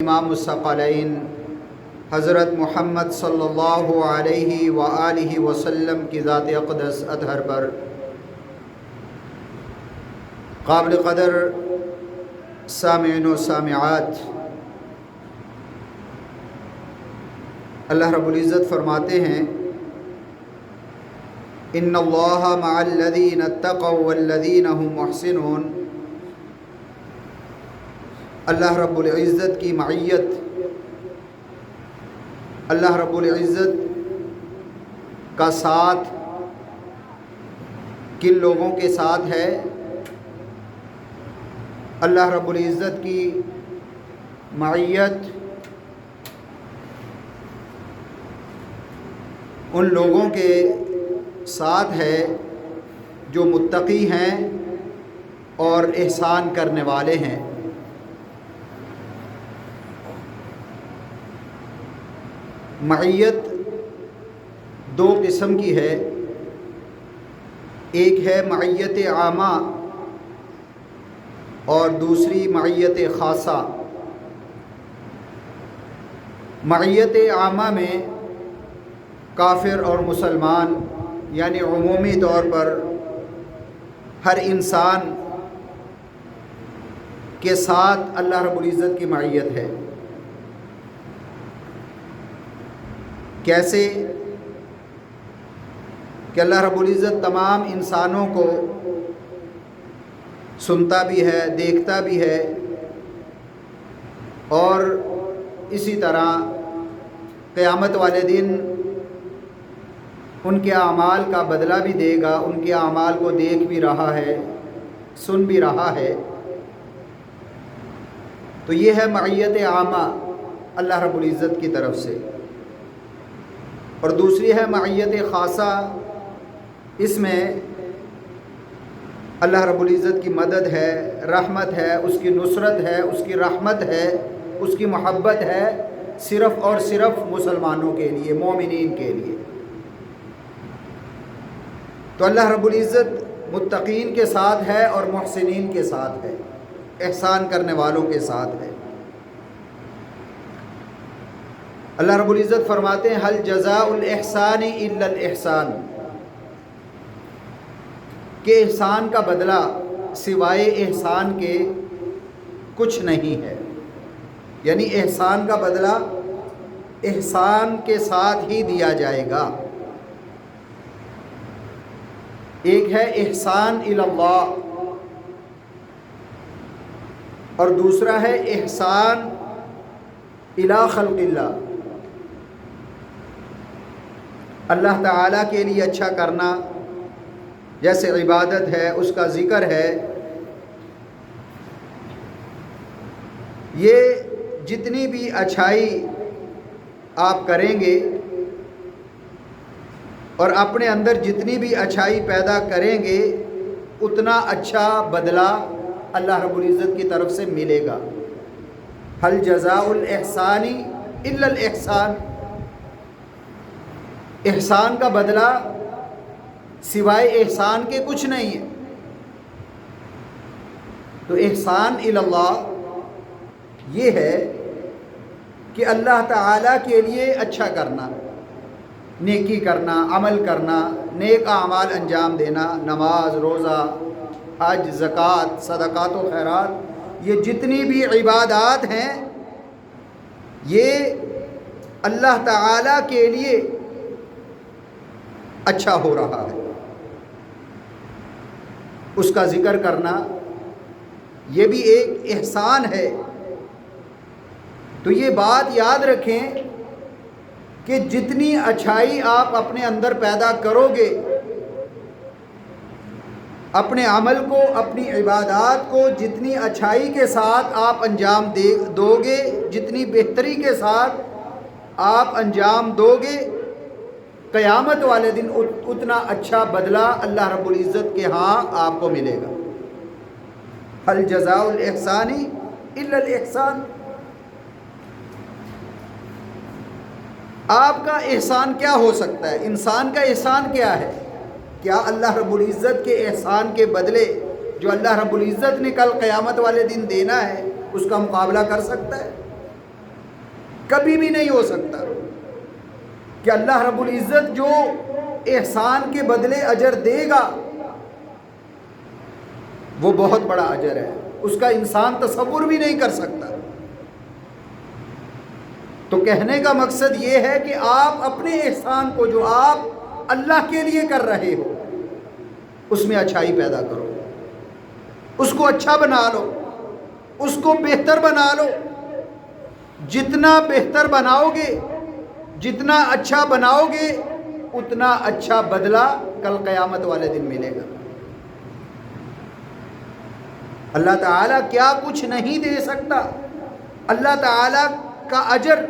امام الثقلین حضرت محمد صلی اللہ علیہ وآلہ وسلم کی ذات اقدس اطہر پر قابل قدر سامعین و سامعات، اللہ رب العزت فرماتے ہیں ان اللہ مع الذین اتقوا والذین هم محسنون۔ اللہ رب العزت کی معیت، اللہ رب العزت کا ساتھ کن لوگوں کے ساتھ ہے؟ اللہ رب العزت کی معیت ان لوگوں کے ساتھ ہے جو متقی ہیں اور احسان کرنے والے ہیں۔ معیت دو قسم کی ہے، ایک ہے معیت عامہ اور دوسری معیت خاصہ۔ معیت عامہ میں کافر اور مسلمان یعنی عمومی طور پر ہر انسان کے ساتھ اللہ رب العزت کی معیت ہے۔ کیسے کہ اللہ رب العزت تمام انسانوں کو سنتا بھی ہے، دیکھتا بھی ہے، اور اسی طرح قیامت والے دن ان کے اعمال کا بدلہ بھی دے گا، ان کے اعمال کو دیکھ بھی رہا ہے، سن بھی رہا ہے۔ تو یہ ہے معیت عامہ اللہ رب العزت کی طرف سے، اور دوسری ہے معیت خاصہ۔ اس میں اللہ رب العزت کی مدد ہے، رحمت ہے، اس کی نصرت ہے، اس کی رحمت ہے، اس کی محبت ہے، صرف اور صرف مسلمانوں کے لیے، مومنین کے لیے۔ تو اللہ رب العزت متقین کے ساتھ ہے اور محسنین کے ساتھ ہے، احسان کرنے والوں کے ساتھ ہے۔ اللہ رب العزت فرماتے ہیں هل جزاء الاحسان الا الاحسان، کہ احسان کا بدلہ سوائے احسان کے کچھ نہیں ہے، یعنی احسان کا بدلہ احسان کے ساتھ ہی دیا جائے گا۔ ایک ہے احسان الی اللہ اور دوسرا ہے احسان الی خلق اللہ۔ اللہ تعالیٰ کے لیے اچھا کرنا، جیسے عبادت ہے، اس کا ذکر ہے، یہ جتنی بھی اچھائی آپ کریں گے اور اپنے اندر جتنی بھی اچھائی پیدا کریں گے، اتنا اچھا بدلہ اللہ رب العزت کی طرف سے ملے گا۔ هل جزاء الاحسان الا الاحسان، احسان کا بدلہ سوائے احسان کے کچھ نہیں ہے۔ تو احسان الی اللہ یہ ہے کہ اللہ تعالیٰ کے لیے اچھا کرنا، نیکی کرنا، عمل کرنا، نیک اعمال انجام دینا، نماز، روزہ، حج، زکوٰۃ، صدقات و خیرات، یہ جتنی بھی عبادات ہیں یہ اللہ تعالیٰ کے لیے اچھا ہو رہا ہے۔ اس کا ذکر کرنا یہ بھی ایک احسان ہے۔ تو یہ بات یاد رکھیں کہ جتنی اچھائی آپ اپنے اندر پیدا کرو گے، اپنے عمل کو، اپنی عبادات کو جتنی اچھائی کے ساتھ آپ انجام دو گے، جتنی بہتری کے ساتھ آپ انجام دو گے، قیامت والے دن اتنا اچھا بدلہ اللہ رب العزت کے ہاں آپ کو ملے گا۔ هل جزاء الاحسان الا الاحسان، آپ کا احسان کیا ہو سکتا ہے؟ انسان کا احسان کیا ہے؟ کیا اللہ رب العزت کے احسان کے بدلے جو اللہ رب العزت نے کل قیامت والے دن دینا ہے اس کا مقابلہ کر سکتا ہے؟ کبھی بھی نہیں ہو سکتا کہ اللہ رب العزت جو احسان کے بدلے اجر دے گا وہ بہت بڑا اجر ہے، اس کا انسان تصور بھی نہیں کر سکتا۔ تو کہنے کا مقصد یہ ہے کہ آپ اپنے احسان کو جو آپ اللہ کے لیے کر رہے ہو اس میں اچھائی پیدا کرو، اس کو اچھا بنا لو، اس کو بہتر بنا لو۔ جتنا بہتر بناؤ گے، جتنا اچھا بناؤ گے، اتنا اچھا بدلہ کل قیامت والے دن ملے گا۔ اللہ تعالیٰ کیا کچھ نہیں دے سکتا، اللہ تعالیٰ کا اجر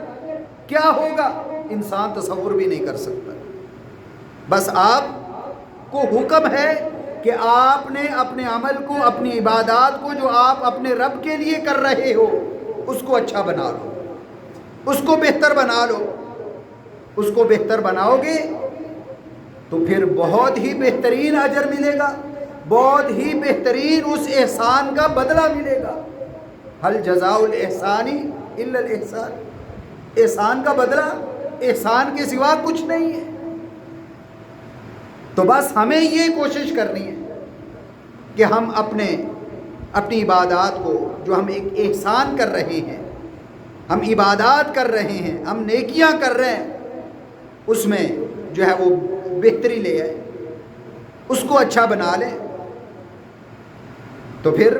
کیا ہوگا انسان تصور بھی نہیں کر سکتا۔ بس آپ کو حکم ہے کہ آپ نے اپنے عمل کو، اپنی عبادات کو جو آپ اپنے رب کے لیے کر رہے ہو اس کو اچھا بنا لو، اس کو بہتر بنا لو۔ اس کو بہتر بناؤ گے تو پھر بہت ہی بہترین اجر ملے گا، بہت ہی بہترین اس احسان کا بدلہ ملے گا۔ هل جزاء الاحسان الا الاحسان، احسان کا بدلہ احسان کے سوا کچھ نہیں ہے۔ تو بس ہمیں یہ کوشش کرنی ہے کہ ہم اپنی عبادات کو، جو ہم ایک احسان کر رہے ہیں، ہم عبادات کر رہے ہیں، ہم نیکیاں کر رہے ہیں، اس میں جو ہے وہ بہتری لے آئے، اس کو اچھا بنا لیں، تو پھر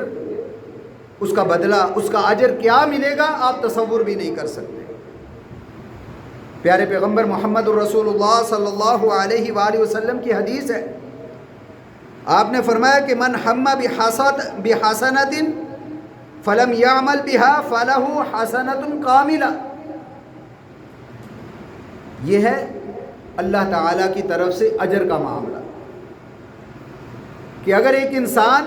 اس کا بدلہ، اس کا اجر کیا ملے گا آپ تصور بھی نہیں کر سکتے۔ پیارے پیغمبر محمد الرسول اللہ صلی اللہ علیہ وآلہ وسلم کی حدیث ہے، آپ نے فرمایا کہ من ہم بحسنۃ فلم یعمل بها فلہ حسنۃ کاملہ۔ یہ ہے اللہ تعالیٰ کی طرف سے اجر کا معاملہ کہ اگر ایک انسان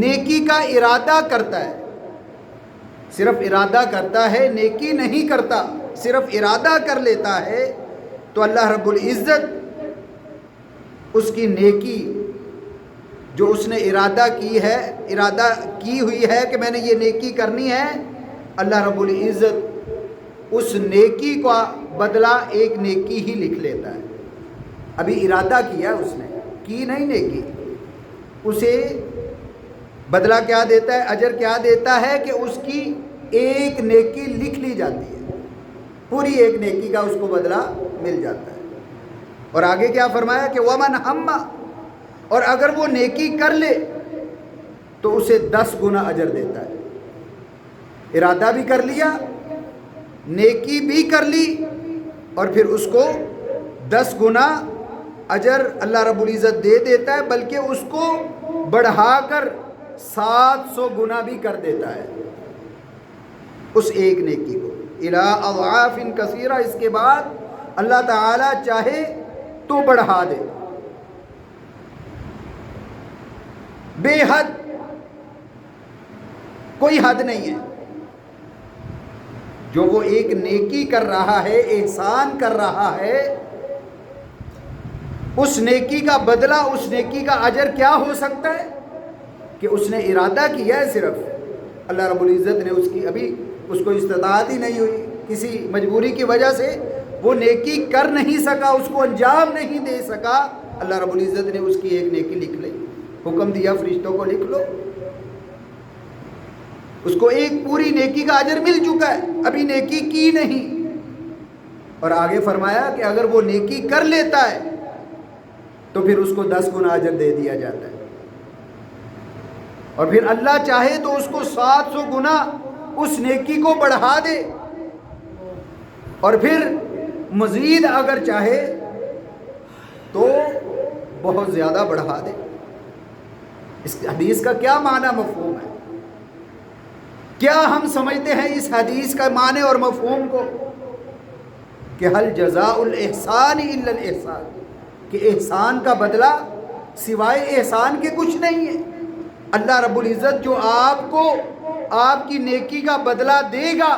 نیکی کا ارادہ کرتا ہے، صرف ارادہ کرتا ہے، نیکی نہیں کرتا، صرف ارادہ کر لیتا ہے، تو اللہ رب العزت اس کی نیکی جو اس نے ارادہ کی ہوئی ہے کہ میں نے یہ نیکی کرنی ہے، اللہ رب العزت اس نیکی کا بدلہ ایک نیکی ہی لکھ لیتا ہے۔ ابھی ارادہ کیا اس نے، کی نہیں نیکی، اسے بدلہ کیا دیتا ہے، اجر کیا دیتا ہے کہ اس کی ایک نیکی لکھ لی جاتی ہے، پوری ایک نیکی کا اس کو بدلہ مل جاتا ہے۔ اور آگے کیا فرمایا کہ ومن ہم، اور اگر وہ نیکی کر لے تو اسے 10 گنا اجر دیتا ہے۔ ارادہ بھی کر لیا، نیکی بھی کر لی، اور پھر اس کو 10 گنا اجر اللہ رب العزت دے دیتا ہے، بلکہ اس کو بڑھا کر 700 گنا بھی کر دیتا ہے اس ایک نیکی کو، الی اضعاف کثیرہ۔ اس کے بعد اللہ تعالیٰ چاہے تو بڑھا دے، بے حد، کوئی حد نہیں ہے۔ جو وہ ایک نیکی کر رہا ہے، احسان کر رہا ہے، اس نیکی کا بدلہ، اس نیکی کا اجر کیا ہو سکتا ہے کہ اس نے ارادہ کیا ہے، صرف اللہ رب العزت نے ابھی اس کو استطاعت ہی نہیں ہوئی، کسی مجبوری کی وجہ سے وہ نیکی کر نہیں سکا، اس کو انجام نہیں دے سکا، اللہ رب العزت نے اس کی ایک نیکی لکھ لی، حکم دیا فرشتوں کو لکھ لو، اس کو ایک پوری نیکی کا اجر مل چکا ہے، ابھی نیکی کی نہیں۔ اور آگے فرمایا کہ اگر وہ نیکی کر لیتا ہے تو پھر اس کو 10 گنا اجر دے دیا جاتا ہے، اور پھر اللہ چاہے تو اس کو 700 گنا اس نیکی کو بڑھا دے، اور پھر مزید اگر چاہے تو بہت زیادہ بڑھا دے۔ اس حدیث کا کیا معنی مفہوم ہے؟ کیا ہم سمجھتے ہیں اس حدیث کا معنی اور مفہوم کو کہ هل جزاء الاحسان الا الاحسان، کہ احسان کا بدلہ سوائے احسان کے کچھ نہیں ہے۔ اللہ رب العزت جو آپ کو آپ کی نیکی کا بدلہ دے گا،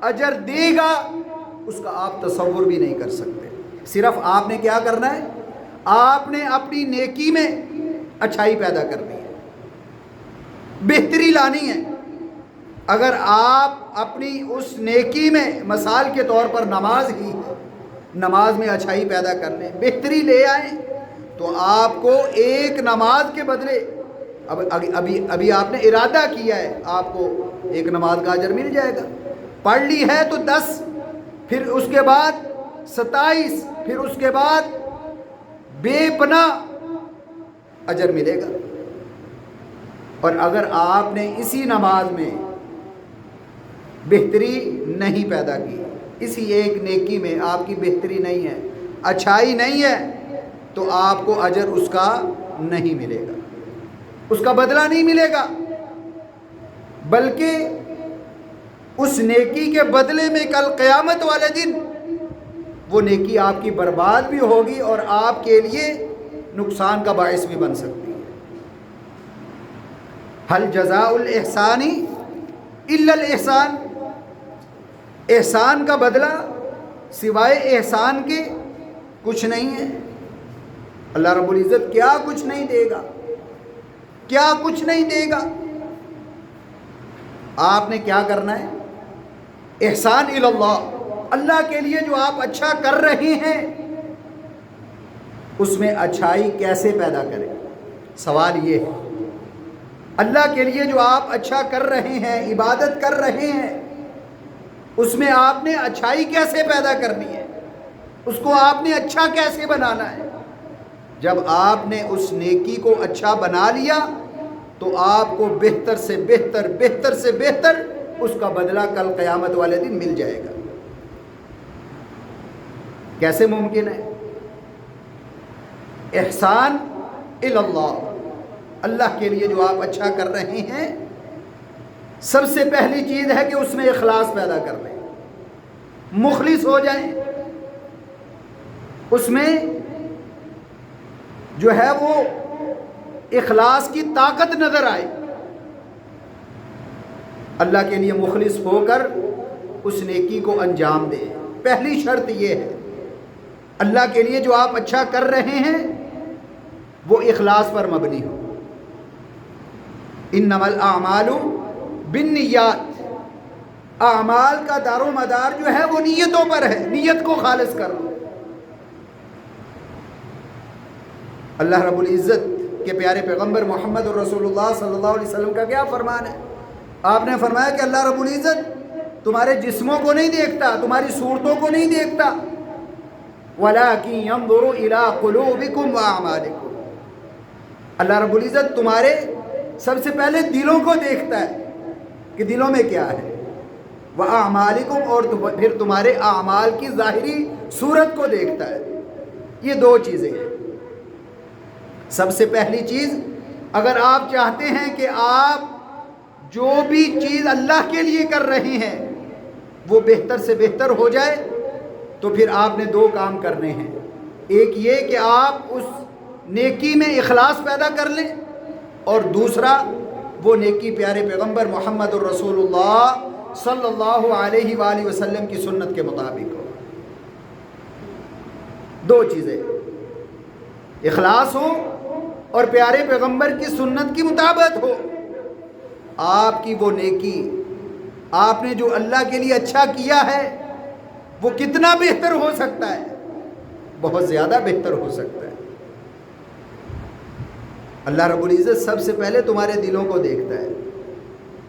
اجر دے گا، اس کا آپ تصور بھی نہیں کر سکتے۔ صرف آپ نے کیا کرنا ہے؟ آپ نے اپنی نیکی میں اچھائی پیدا کرنی ہے، بہتری لانی ہے، اگر آپ اپنی اس نیکی میں مثال کے طور پر نماز ہی ہے، نماز میں اچھائی پیدا کر لیں، بہتری لے آئیں، تو آپ کو ایک نماز کے بدلے ابھی آپ نے ارادہ کیا ہے، آپ کو ایک نماز کا اجر مل جائے گا۔ پڑھ لی ہے تو 10، پھر اس کے بعد 27، پھر اس کے بعد بے پناہ اجر ملے گا۔ اور اگر آپ نے اسی نماز میں بہتری نہیں پیدا کی، اسی ایک نیکی میں آپ کی بہتری نہیں ہے، اچھائی نہیں ہے، تو آپ کو اجر اس کا نہیں ملے گا، اس کا بدلہ نہیں ملے گا، بلکہ اس نیکی کے بدلے میں کل قیامت والے دن وہ نیکی آپ کی برباد بھی ہوگی اور آپ کے لیے نقصان کا باعث بھی بن سکتی ہے۔ هل جزاء الاحسان الا الاحسان، احسان کا بدلہ سوائے احسان کے کچھ نہیں ہے۔ اللہ رب العزت کیا کچھ نہیں دے گا، کیا کچھ نہیں دے گا۔ آپ نے کیا کرنا ہے؟ احسان الی اللہ، اللہ کے لیے جو آپ اچھا کر رہے ہیں اس میں اچھائی کیسے پیدا کریں؟ سوال یہ ہے، اللہ کے لیے جو آپ اچھا کر رہے ہیں، عبادت کر رہے ہیں، اس میں آپ نے اچھائی کیسے پیدا کرنی ہے، اس کو آپ نے اچھا کیسے بنانا ہے؟ جب آپ نے اس نیکی کو اچھا بنا لیا تو آپ کو بہتر سے بہتر، بہتر سے بہتر اس کا بدلہ کل قیامت والے دن مل جائے گا۔ کیسے ممکن ہے؟ احسان الی اللہ، اللہ کے لیے جو آپ اچھا کر رہے ہیں، سب سے پہلی چیز ہے کہ اس میں اخلاص پیدا کر لیں، مخلص ہو جائیں، اس میں جو ہے وہ اخلاص کی طاقت نظر آئے، اللہ کے لیے مخلص ہو کر اس نیکی کو انجام دیں۔ پہلی شرط یہ ہے، اللہ کے لیے جو آپ اچھا کر رہے ہیں وہ اخلاص پر مبنی ہو۔ انما الاعمال بالنیات، اعمال کا دار و مدار جو ہے وہ نیتوں پر ہے، نیت کو خالص کر لو۔ اللہ رب العزت کے پیارے پیغمبر محمد رسول اللہ صلی اللہ علیہ وسلم کا کیا فرمان ہے؟ آپ نے فرمایا کہ اللہ رب العزت تمہارے جسموں کو نہیں دیکھتا، تمہاری صورتوں کو نہیں دیکھتا، وَلَٰكِن يَنظُرُ إِلَىٰ قُلُوبِكُمْ وَأَعْمَالِكُمْ، اللہ رب العزت تمہارے سب سے پہلے دلوں کو دیکھتا ہے کہ دلوں میں کیا ہے، وَأَعْمَالِكُمْ، اور پھر تمہارے اعمال کی ظاہری صورت کو دیکھتا ہے۔ یہ دو چیزیں ہیں۔ سب سے پہلی چیز، اگر آپ چاہتے ہیں کہ آپ جو بھی چیز اللہ کے لیے کر رہے ہیں وہ بہتر سے بہتر ہو جائے، تو پھر آپ نے دو کام کرنے ہیں۔ ایک یہ کہ آپ اس نیکی میں اخلاص پیدا کر لیں، اور دوسرا وہ نیکی پیارے پیغمبر محمد الرسول اللہ صلی اللہ علیہ وآلہ وسلم کی سنت کے مطابق ہو۔ دو چیزیں، اخلاص ہو اور پیارے پیغمبر کی سنت کی مطابقت ہو۔ آپ کی وہ نیکی، آپ نے جو اللہ کے لیے اچھا کیا ہے، وہ کتنا بہتر ہو سکتا ہے؟ بہت زیادہ بہتر ہو سکتا ہے۔ اللہ رب العزت سب سے پہلے تمہارے دلوں کو دیکھتا ہے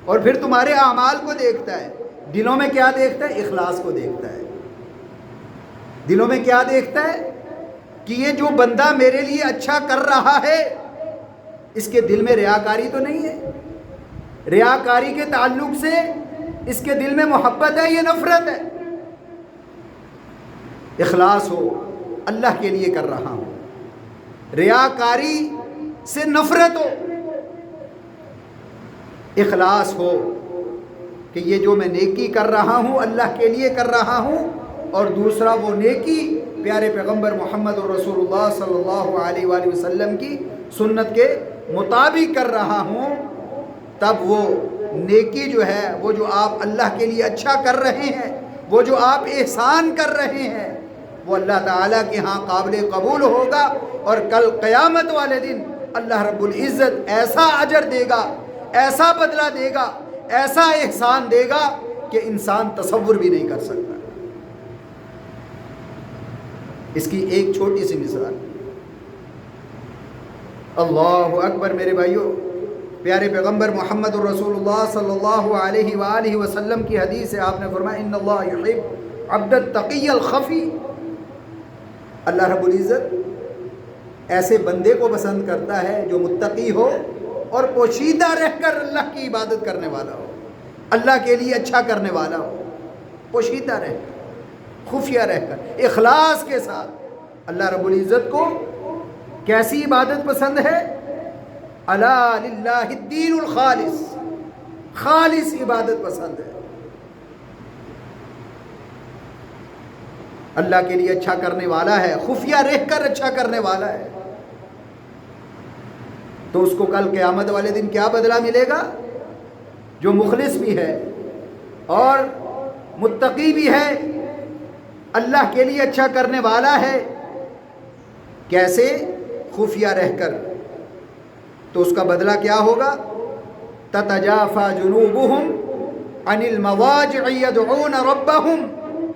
اور پھر تمہارے اعمال کو دیکھتا ہے۔ دلوں میں کیا دیکھتا ہے؟ اخلاص کو دیکھتا ہے۔ دلوں میں کیا دیکھتا ہے؟ کہ یہ جو بندہ میرے لیے اچھا کر رہا ہے، اس کے دل میں ریاکاری تو نہیں ہے؟ ریاکاری کے تعلق سے اس کے دل میں محبت ہے یا نفرت ہے؟ اخلاص ہو، اللہ کے لیے کر رہا ہوں، ریاکاری سے نفرت ہو، اخلاص ہو کہ یہ جو میں نیکی کر رہا ہوں اللہ کے لیے کر رہا ہوں، اور دوسرا وہ نیکی پیارے پیغمبر محمد رسول اللہ صلی اللہ علیہ وآلہ وسلم کی سنت کے مطابق کر رہا ہوں، تب وہ نیکی جو ہے، وہ جو آپ اللہ کے لیے اچھا کر رہے ہیں، وہ جو آپ احسان کر رہے ہیں، وہ اللہ تعالیٰ کے ہاں قابل قبول ہوگا، اور کل قیامت والے دن اللہ رب العزت ایسا اجر دے گا، ایسا بدلہ دے گا، ایسا احسان دے گا کہ انسان تصور بھی نہیں کر سکتا۔ اس کی ایک چھوٹی سی مثال، اللہ اکبر میرے بھائیوں، پیارے پیغمبر محمد الرسول اللہ صلی اللہ علیہ وآلہ وسلم کی حدیث ہے، آپ نے فرمایا ان اللہ یحب عبد التقی الخفی، اللہ رب العزت ایسے بندے کو پسند کرتا ہے جو متقی ہو اور پوشیدہ رہ کر اللہ کی عبادت کرنے والا ہو، اللہ کے لیے اچھا کرنے والا ہو، پوشیدہ رہ کر، خفیہ رہ کر، اخلاص کے ساتھ۔ اللہ رب العزت کو کیسی عبادت پسند ہے؟ الا للہ الدین الخالص، خالص عبادت پسند ہے، اللہ کے لیے اچھا کرنے والا ہے، خفیہ رہ کر اچھا کرنے والا ہے۔ تو اس کو کل قیامت والے دن کیا بدلہ ملے گا؟ جو مخلص بھی ہے اور متقی بھی ہے، اللہ کے لیے اچھا کرنے والا ہے، کیسے؟ خفیہ رہ کر، تو اس کا بدلہ کیا ہوگا؟ تتجافى جنوبهم عن المضاجع يدعون ربهم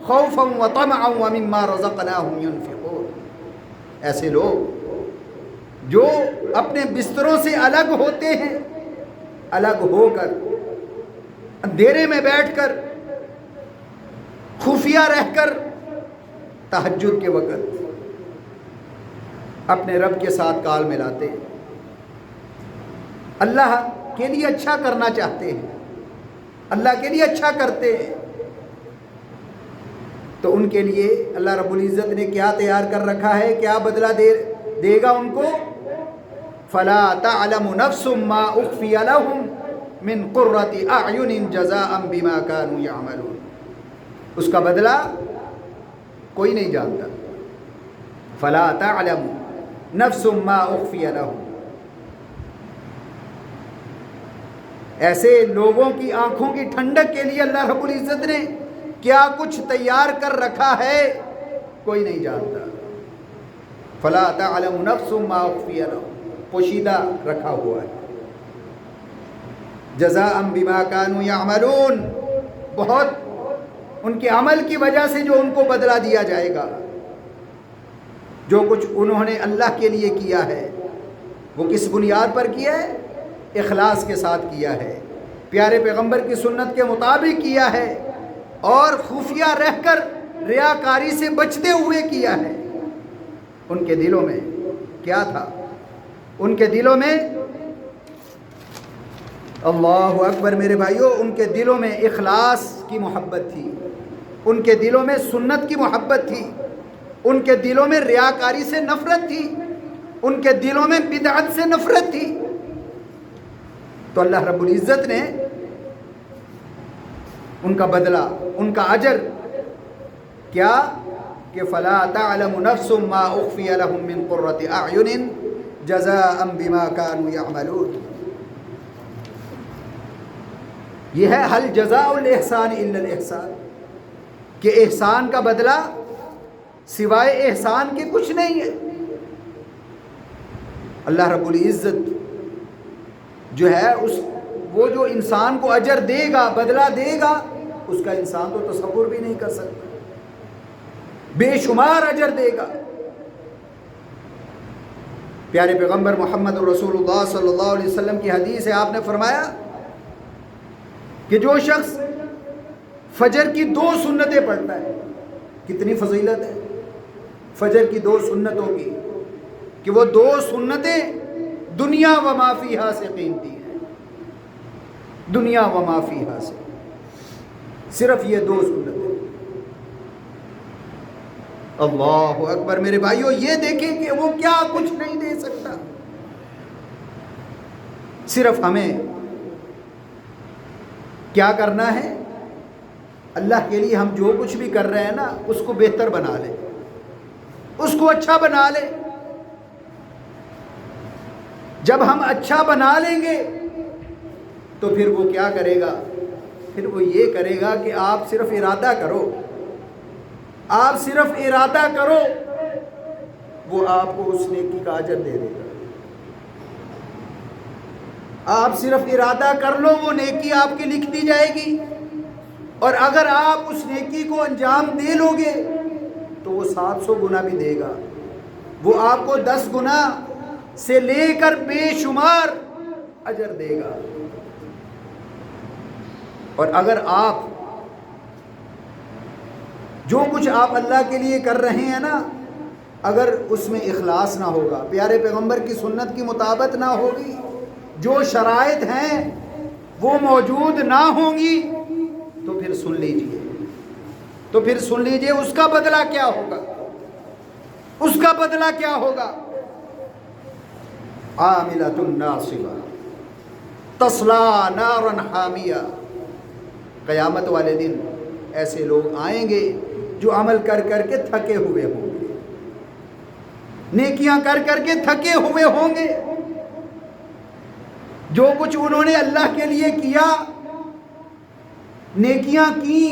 خوفا وطمعا ومما رزقناهم ينفقون۔ ایسے لوگ جو اپنے بستروں سے الگ ہوتے ہیں، الگ ہو کر اندھیرے میں بیٹھ کر خفیہ رہ کر تہجد کے وقت اپنے رب کے ساتھ کال ملاتے ہیں، اللہ کے لیے اچھا کرنا چاہتے ہیں، اللہ کے لیے اچھا کرتے ہیں، تو ان کے لیے اللہ رب العزت نے کیا تیار کر رکھا ہے، کیا بدلہ دے گا ان کو؟ فلا تعلم نفس ما اخفی لهم من قرۃ اعین جزاء بما كانوا يعملون۔ اس کا بدلہ کوئی نہیں جانتا۔ فلا تعلم نفس ما اخفی لهم، ایسے لوگوں کی آنکھوں کی ٹھنڈک کے لیے اللہ رب العزت نے کیا کچھ تیار کر رکھا ہے، کوئی نہیں جانتا۔ فلا تعلم نفس ما اخفی لهم، پوشیدہ رکھا ہوا ہے، جزاء بما كانوا يعملون، بہت ان کے عمل کی وجہ سے جو ان کو بدلہ دیا جائے گا، جو کچھ انہوں نے اللہ کے لیے کیا ہے وہ کس بنیاد پر کیا ہے؟ اخلاص کے ساتھ کیا ہے، پیارے پیغمبر کی سنت کے مطابق کیا ہے، اور خفیہ رہ کر ریاکاری سے بچتے ہوئے کیا ہے۔ ان کے دلوں میں کیا تھا؟ ان کے دلوں میں، اللہ اکبر میرے بھائیوں، ان کے دلوں میں اخلاص کی محبت تھی، ان کے دلوں میں سنت کی محبت تھی، ان کے دلوں میں ریاکاری سے نفرت تھی، ان کے دلوں میں بدعت سے نفرت تھی۔ تو اللہ رب العزت نے ان کا بدلہ، ان کا اجر کیا کہ فلا تعلم نفس ما اخفی لهم من قرۃ اعین جزاء بما كانوا يعملون۔ یہ ہے هل جزاء الاحسان الا الاحسان، کہ احسان کا بدلہ سوائے احسان کے کچھ نہیں ہے۔ اللہ رب العزت جو ہے وہ جو انسان کو اجر دے گا، بدلہ دے گا، اس کا انسان تو تصور بھی نہیں کر سکتا، بے شمار اجر دے گا۔ پیارے پیغمبر محمد رسول اللہ صلی اللہ علیہ وسلم کی حدیث ہے، آپ نے فرمایا کہ جو شخص فجر کی 2 سنتیں پڑھتا ہے، کتنی فضیلت ہے فجر کی 2 سنتوں کی، کہ وہ 2 سنتیں دنیا و ما فیہا سے قیمتی ہیں، دنیا و ما فیہا سے، صرف یہ 2 سنتیں۔ اللہ اکبر میرے بھائیوں، یہ دیکھیں کہ وہ کیا کچھ نہیں دے سکتا، صرف ہمیں کیا کرنا ہے؟ اللہ کے لیے ہم جو کچھ بھی کر رہے ہیں نا، اس کو بہتر بنا لیں، اس کو اچھا بنا لیں۔ جب ہم اچھا بنا لیں گے تو پھر وہ کیا کرے گا؟ پھر وہ یہ کرے گا کہ آپ صرف ارادہ کرو، آپ صرف ارادہ کرو، وہ آپ کو اس نیکی کا اجر دے دے گا۔ آپ صرف ارادہ کر لو، وہ نیکی آپ کی لکھ دی جائے گی، اور اگر آپ اس نیکی کو انجام دے لو گے تو وہ 700 گنا بھی دے گا، وہ آپ کو 10 گنا سے لے کر بے شمار اجر دے گا۔ اور اگر آپ جو کچھ آپ اللہ کے لیے کر رہے ہیں نا، اگر اس میں اخلاص نہ ہوگا، پیارے پیغمبر کی سنت کی مطابقت نہ ہوگی، جو شرائط ہیں وہ موجود نہ ہوں گی، تو پھر سن لیجئے اس کا بدلہ کیا ہوگا، اس کا بدلہ کیا ہوگا۔ عاملۃ ناصبہ تصلیٰ نارا حامیہ، قیامت والے دن ایسے لوگ آئیں گے جو عمل کر کر کے تھکے ہوئے ہوں گے، نیکیاں کر کر کے تھکے ہوئے ہوں گے۔ جو کچھ انہوں نے اللہ کے لیے کیا، نیکیاں کی،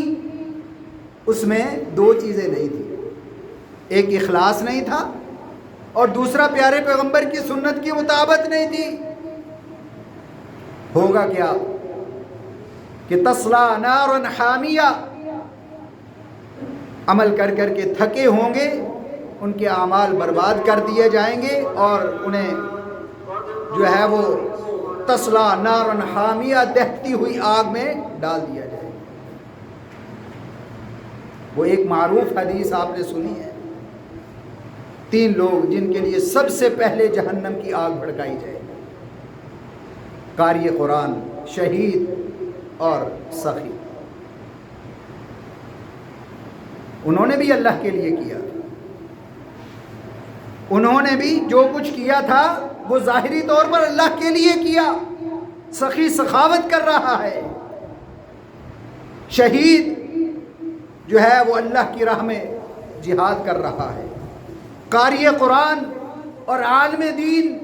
اس میں 2 چیزیں نہیں تھیں، ایک اخلاص نہیں تھا اور دوسرا پیارے پیغمبر کی سنت کی مطابقت نہیں تھی۔ ہوگا کیا کہ تصلیٰ نارا حامیہ، عمل کر کر کے تھکے ہوں گے، ان کے اعمال برباد کر دیے جائیں گے اور انہیں جو ہے وہ تصلیٰ نارا حامیہ، دہتی ہوئی آگ میں ڈال دیا جائے گا۔ وہ ایک معروف حدیث آپ نے سنی ہے، 3 لوگ جن کے لیے سب سے پہلے جہنم کی آگ بھڑکائی جائے گی، قاری قرآن، شہید اور سخی۔ انہوں نے بھی اللہ کے لیے کیا، انہوں نے بھی جو کچھ کیا تھا وہ ظاہری طور پر اللہ کے لیے کیا۔ سخی سخاوت کر رہا ہے، شہید جو ہے وہ اللہ کی راہ میں جہاد کر رہا ہے، قاری قرآن اور عالم دین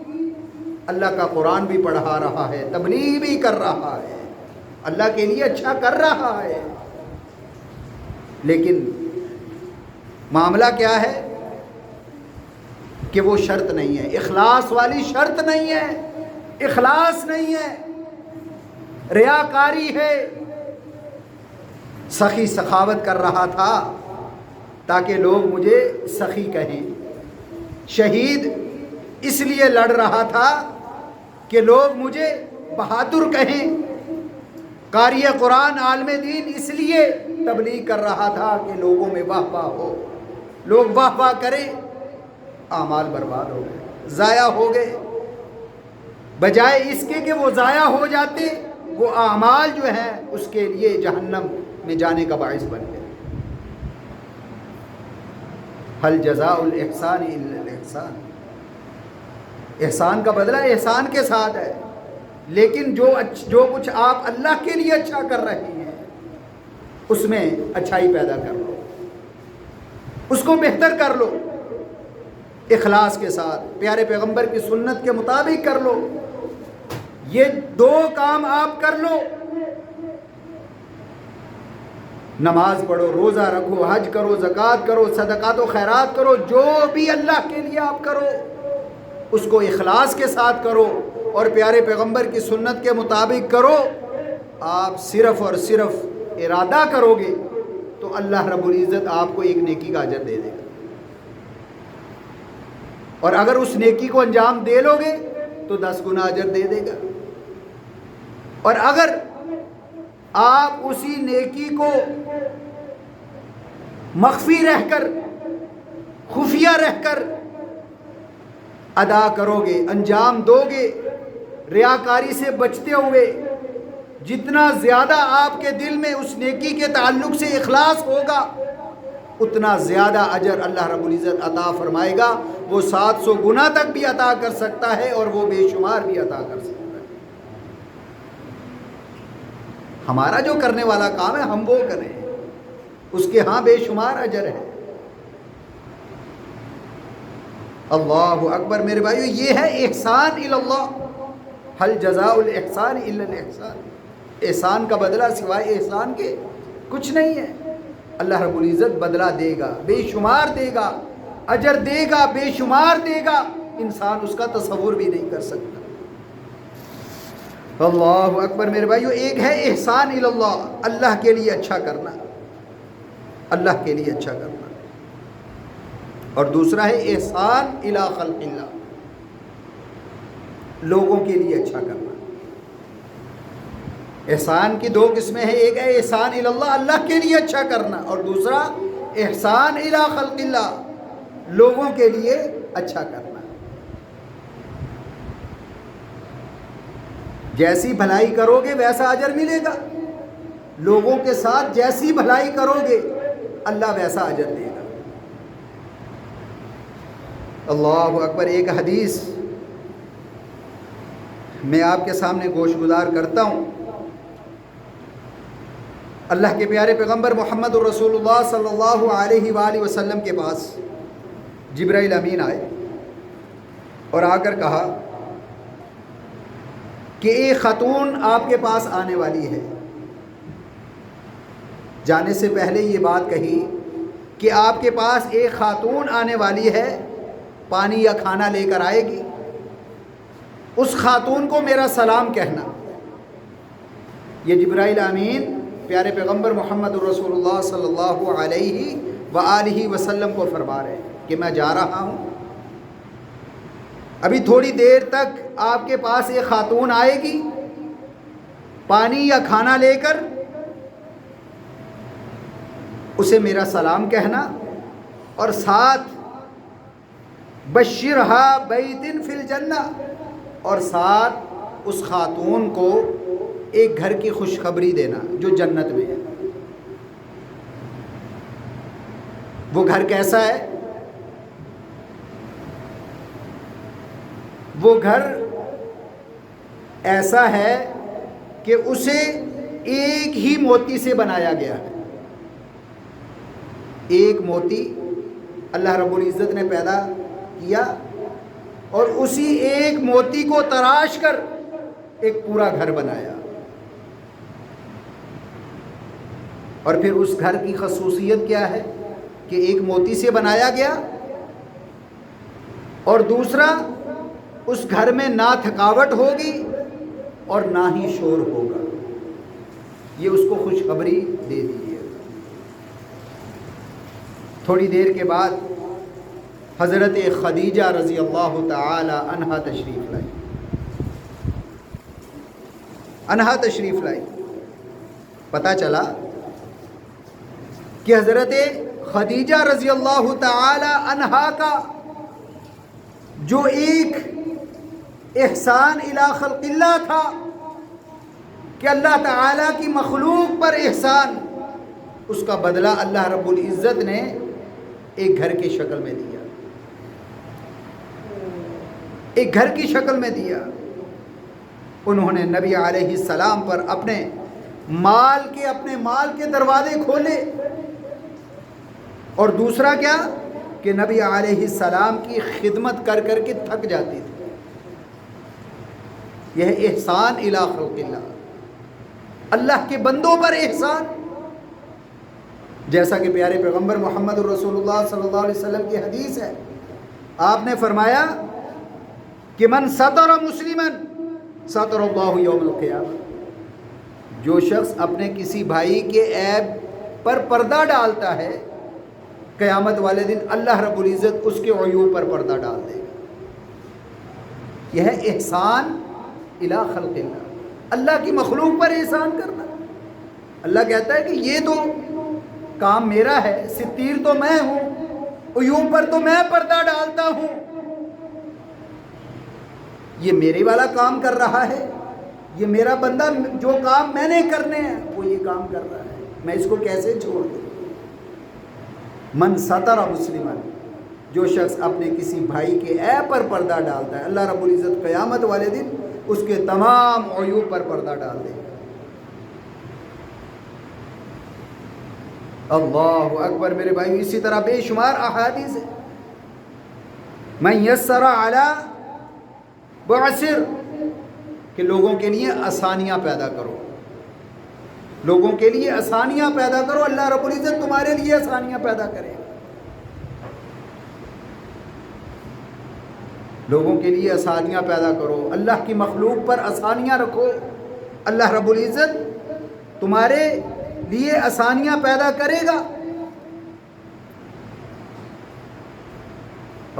اللہ کا قرآن بھی پڑھا رہا ہے، تبلیغ بھی کر رہا ہے، اللہ کے لیے اچھا کر رہا ہے۔ لیکن معاملہ کیا ہے کہ وہ شرط نہیں ہے، اخلاص والی شرط نہیں ہے، اخلاص نہیں ہے، ریاکاری ہے۔ سخی سخاوت کر رہا تھا تاکہ لوگ مجھے سخی کہیں، شہید اس لیے لڑ رہا تھا کہ لوگ مجھے بہادر کہیں، قاری قرآن عالم دین اس لیے تبلیغ کر رہا تھا کہ لوگوں میں واہ واہ ہو، لوگ واہ واہ کریں۔ اعمال برباد ہو گئے، ضائع ہو گئے، بجائے اس کے کہ وہ ضائع ہو جاتے، وہ اعمال جو ہیں اس کے لیے جہنم میں جانے کا باعث بن گئے۔ هل جزاء الاحسان الا الاحسان، احسان کا بدلہ احسان کے ساتھ ہے، لیکن جو کچھ آپ اللہ کے لیے اچھا کر رہے ہیں اس میں اچھائی پیدا کر لو، اس کو بہتر کر لو، اخلاص کے ساتھ پیارے پیغمبر کی سنت کے مطابق کر لو۔ یہ 2 کام آپ کر لو، نماز پڑھو، روزہ رکھو، حج کرو، زکوٰۃ کرو، صدقات و خیرات کرو، جو بھی اللہ کے لیے آپ کرو اس کو اخلاص کے ساتھ کرو اور پیارے پیغمبر کی سنت کے مطابق کرو۔ آپ صرف اور صرف ارادہ کرو گے تو اللہ رب العزت آپ کو ایک نیکی کا اجر دے دے گا، اور اگر اس نیکی کو انجام دے لو گے تو 10 گنا اجر دے دے گا، اور اگر آپ اسی نیکی کو مخفی رہ کر، خفیہ رہ کر ادا کرو گے، انجام دو گے، ریاکاری سے بچتے ہوئے، جتنا زیادہ آپ کے دل میں اس نیکی کے تعلق سے اخلاص ہوگا اتنا زیادہ اجر اللہ رب العزت عطا فرمائے گا۔ وہ 700 گنا تک بھی عطا کر سکتا ہے اور وہ بے شمار بھی عطا کر سکتا ہے۔ ہمارا جو کرنے والا کام ہے ہم وہ کریں، اس کے ہاں بے شمار اجر ہے۔ اللہ اکبر میرے بھائیو، یہ ہے احسان الی اللہ۔ هل جزاء الاحسان الا الاحسان، احسان کا بدلہ سوائے احسان کے کچھ نہیں ہے۔ اللہ رب العزت بدلہ دے گا، بے شمار دے گا، اجر دے گا، بے شمار دے گا، انسان اس کا تصور بھی نہیں کر سکتا۔ اللہ اکبر میرے بھائیو، ایک ہے احسان اللہ، اللہ کے لیے اچھا کرنا، اللہ کے لیے اچھا کرنا، اور دوسرا ہے احسان الی خلق اللہ، لوگوں کے لیے اچھا کرنا۔ احسان کی دو قسمیں ہیں، ایک ہے احسان الی اللہ، اللہ کے لیے اچھا کرنا، اور دوسرا احسان الی خلق اللہ، لوگوں کے لیے اچھا کرنا۔ جیسی بھلائی کرو گے ویسا اجر ملے گا، لوگوں کے ساتھ جیسی بھلائی کرو گے اللہ ویسا اجر دے گا۔ اللہ اکبر۔ ایک حدیث میں آپ کے سامنے گوش گزار کرتا ہوں۔ اللہ کے پیارے پیغمبر محمد الرسول اللہ صلی اللہ علیہ وآلہ وسلم کے پاس جبرائیل امین آئے اور آ کر کہا کہ ایک خاتون آپ کے پاس آنے والی ہے۔ جانے سے پہلے یہ بات کہی کہ آپ کے پاس ایک خاتون آنے والی ہے، پانی یا کھانا لے کر آئے گی، اس خاتون کو میرا سلام کہنا۔ یہ جبرائیل امین پیارے پیغمبر محمد الرسول اللہ صلی اللہ علیہ وآلہ وسلم کو فرما رہے ہیں کہ میں جا رہا ہوں، ابھی تھوڑی دیر تک آپ کے پاس ایک خاتون آئے گی پانی یا کھانا لے کر، اسے میرا سلام کہنا، اور ساتھ بشرہا بیت فی الجنہ، اور ساتھ اس خاتون کو ایک گھر کی خوشخبری دینا جو جنت میں ہے۔ وہ گھر کیسا ہے؟ وہ گھر ایسا ہے کہ اسے ایک ہی موتی سے بنایا گیا ہے۔ ایک موتی اللہ رب العزت نے پیدا کیا اور اسی ایک موتی کو تراش کر ایک پورا گھر بنایا، اور پھر اس گھر کی خصوصیت کیا ہے کہ ایک موتی سے بنایا گیا، اور دوسرا اس گھر میں نہ تھکاوٹ ہوگی اور نہ ہی شور ہوگا۔ یہ اس کو خوشخبری دے دیجیے۔ تھوڑی دیر کے بعد حضرت خدیجہ رضی اللہ تعالی عنہا تشریف لائی۔ پتہ چلا کہ حضرت خدیجہ رضی اللہ تعالی عنہا کا جو ایک احسان الی خلق اللہ تھا کہ اللہ تعالیٰ کی مخلوق پر احسان، اس کا بدلہ اللہ رب العزت نے ایک گھر کی شکل میں دیا، ایک گھر کی شکل میں دیا۔ انہوں نے نبی علیہ السلام پر اپنے مال کے دروازے کھولے، اور دوسرا کیا کہ نبی علیہ السلام کی خدمت کر کر کے تھک جاتی تھی۔ یہ احسان الی خلق اللہ، اللہ کے بندوں پر احسان۔ جیسا کہ پیارے پیغمبر محمد الرسول اللہ صلی اللہ علیہ وسلم کی حدیث ہے، آپ نے فرمایا کہ من ستر مسلما ستر اللہ یوم القیامہ، جو شخص اپنے کسی بھائی کے عیب پر پردہ ڈالتا ہے، قیامت والے دن اللہ رب العزت اس کے عیوب پر پردہ ڈال دے گا۔ یہ ہے احسان الی خلق اللہ، اللہ کی مخلوق پر احسان کرنا۔ اللہ کہتا ہے کہ یہ تو کام میرا ہے، ستیر تو میں ہوں، عیوب پر تو میں پردہ ڈالتا ہوں، یہ میرے والا کام کر رہا ہے، یہ میرا بندہ جو کام میں نے کرنے ہیں وہ یہ کام کر رہا ہے، میں اس کو کیسے چھوڑ دوں۔ من ستر مسلما، جو شخص اپنے کسی بھائی کے عیب پر پردہ ڈالتا ہے، اللہ رب العزت قیامت والے دن اس کے تمام عیوب پر پردہ ڈال دے گا۔ اللہ اکبر میرے بھائی، اسی طرح بے شمار احادیث ہے۔ من یسر علی بعسر، کہ لوگوں کے لیے آسانیاں پیدا کرو، لوگوں کے لیے آسانیاں پیدا کرو، اللہ رب العزت تمہارے لیے آسانیاں پیدا کرے۔ لوگوں کے لیے آسانیاں پیدا کرو، اللہ کی مخلوق پر آسانیاں رکھو۔ اللہ رب العزت تمہارے لیے آسانیاں پیدا کرے گا۔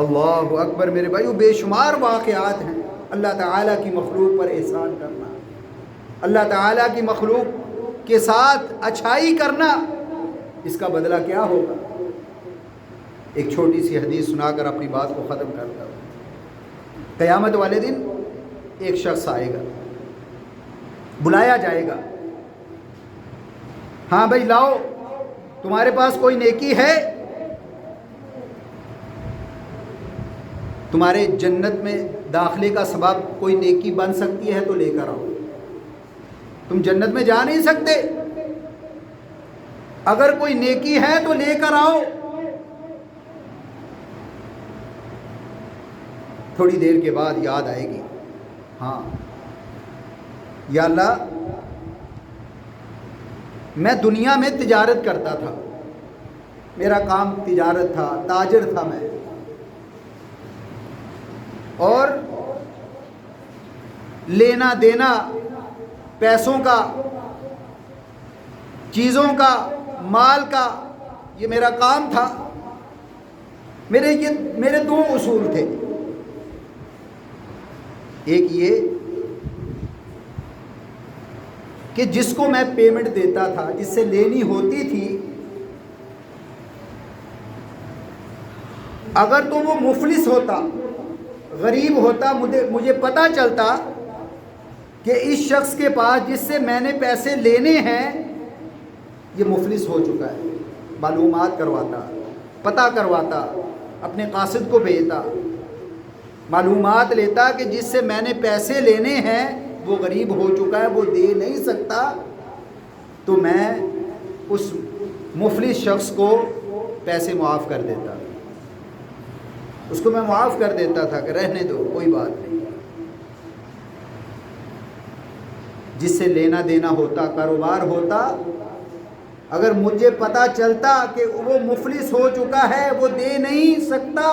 اللہ اکبر میرے بھائیو، بے شمار واقعات ہیں اللہ تعالیٰ کی مخلوق پر احسان کرنا، اللہ تعالیٰ کی مخلوق کے ساتھ اچھائی کرنا، اس کا بدلہ کیا ہوگا۔ ایک چھوٹی سی حدیث سنا کر اپنی بات کو ختم کرتا ہوں۔ قیامت والے دن ایک شخص آئے گا، بلایا جائے گا، ہاں بھائی لاؤ، تمہارے پاس کوئی نیکی ہے، تمہارے جنت میں داخلے کا سبب کوئی نیکی بن سکتی ہے تو لے کر آؤ۔ تم جنت میں جا نہیں سکتے، اگر کوئی نیکی ہے تو لے کر آؤ۔ تھوڑی دیر کے بعد یاد آئے گی، ہاں یا اللہ میں دنیا میں تجارت کرتا تھا، میرا کام تجارت تھا، تاجر تھا میں، اور لینا دینا پیسوں کا، چیزوں کا، مال کا، یہ میرا کام تھا۔ میرے دو اصول تھے، ایک یہ کہ جس کو میں پیمنٹ دیتا تھا، جس سے لینی ہوتی تھی، اگر تو وہ مفلس ہوتا، غریب ہوتا، مجھے پتہ چلتا کہ اس شخص کے پاس جس سے میں نے پیسے لینے ہیں یہ مفلس ہو چکا ہے، معلومات کرواتا، پتہ کرواتا، اپنے قاصد کو بھیجتا، معلومات لیتا کہ جس سے میں نے پیسے لینے ہیں وہ غریب ہو چکا ہے، وہ دے نہیں سکتا، تو میں اس مفلس شخص کو پیسے معاف کر دیتا، اس کو میں معاف کر دیتا تھا کہ رہنے دو، کوئی بات نہیں۔ جس سے لینا دینا ہوتا، کاروبار ہوتا، اگر مجھے پتہ چلتا کہ وہ مفلس ہو چکا ہے، وہ دے نہیں سکتا،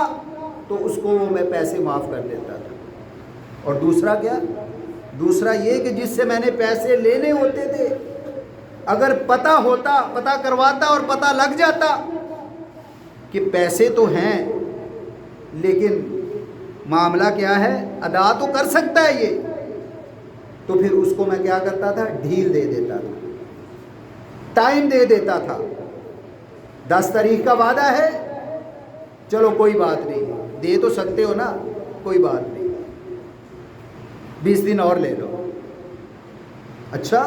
تو اس کو میں پیسے معاف کر دیتا تھا۔ اور دوسرا کیا؟ دوسرا یہ کہ جس سے میں نے پیسے لینے ہوتے تھے، اگر پتہ ہوتا، پتہ کرواتا اور پتہ لگ جاتا کہ پیسے تو ہیں لیکن معاملہ کیا ہے، ادا تو کر سکتا ہے یہ، تو پھر اس کو میں کیا کرتا تھا، ڈھیل دے دیتا تھا، ٹائم دے دیتا تھا۔ 10 تاریخ کا وعدہ ہے، چلو کوئی بات نہیں، دے تو سکتے ہو نا، کوئی بات نہیں، 20 دن اور لے لو۔ اچھا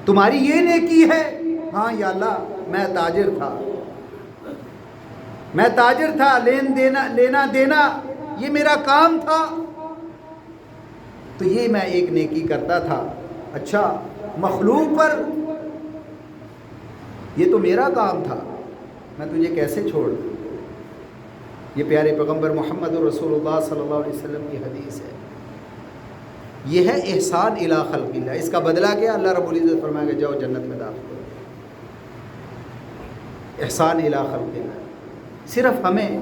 تمہاری یہ نیکی ہے؟ ہاں یا اللہ میں تاجر تھا، لینا دینا یہ میرا کام تھا، تو یہ میں ایک نیکی کرتا تھا۔ اچھا مخلوق پر یہ تو میرا کام تھا، میں تجھے کیسے چھوڑ دوں؟ یہ پیارے پیغمبر محمد رسول اللہ صلی اللہ علیہ وسلم کی حدیث ہے۔ یہ ہے احسان الی خلق اللہ۔ اس کا بدلہ کیا؟ اللہ رب العزت فرمائے گا جاؤ جنت میں داخل ہو۔ احسان الی خلق اللہ، صرف ہمیں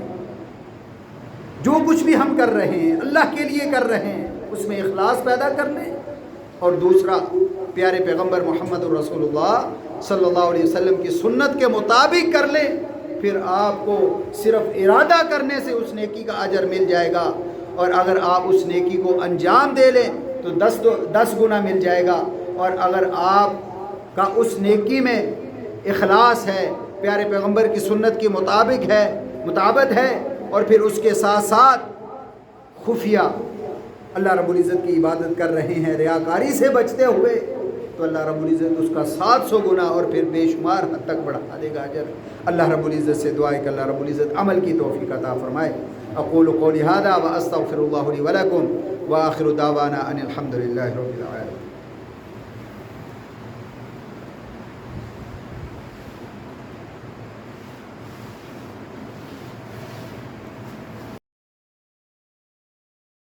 جو کچھ بھی ہم کر رہے ہیں اللہ کے لیے کر رہے ہیں، اس میں اخلاص پیدا کر لیں، اور دوسرا پیارے پیغمبر محمد رسول اللہ صلی اللہ علیہ وسلم کی سنت کے مطابق کر لیں، پھر آپ کو صرف ارادہ کرنے سے اس نیکی کا اجر مل جائے گا، اور اگر آپ اس نیکی کو انجام دے لیں تو 10 گنا مل جائے گا، اور اگر آپ کا اس نیکی میں اخلاص ہے، پیارے پیغمبر کی سنت کے مطابق ہے، اور پھر اس کے ساتھ ساتھ خفیہ اللہ رب العزت کی عبادت کر رہے ہیں ریاکاری سے بچتے ہوئے، تو اللہ رب العزت اس کا 700 گنا اور پھر بے شمار حد تک بڑھا دے گا اجر۔ اللہ رب العزت سے دعا ہے کہ اللہ رب العزت عمل کی توفیق عطا فرمائے۔ اقول قولی ھذا واستغفر اللہ لی ولکم وآخر دعوانا ان الحمد للہ رب العالمین۔